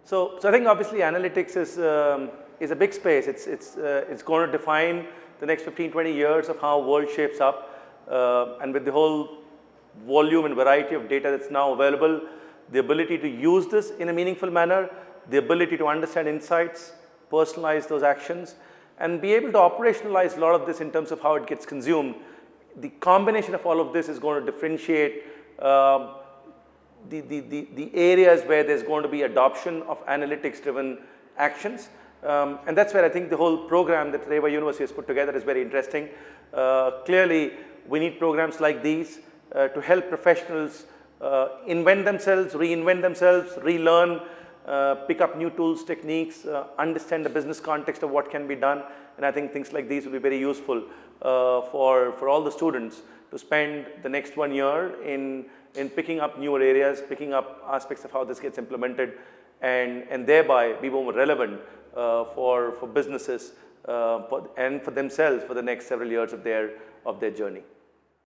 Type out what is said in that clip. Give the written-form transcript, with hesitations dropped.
So I think obviously analytics is a big space. It's going to define the next 15, 20 years of how world shapes up. And with the whole volume and variety of data that's now available, the ability to use this in a meaningful manner, the ability to understand insights, personalize those actions, and be able to operationalize a lot of this in terms of how it gets consumed. The combination of all of this is going to differentiate the areas where there's going to be adoption of analytics-driven actions. And that's where I think the whole program that REVA University has put together is very interesting. Clearly, we need programs like these to help professionals invent themselves, reinvent themselves, relearn, pick up new tools, techniques, understand the business context of what can be done. And I think things like these will be very useful for all the students to spend the next 1 year in picking up newer areas, picking up aspects of how this gets implemented, and thereby be more relevant for businesses and for themselves for the next several years of their journey.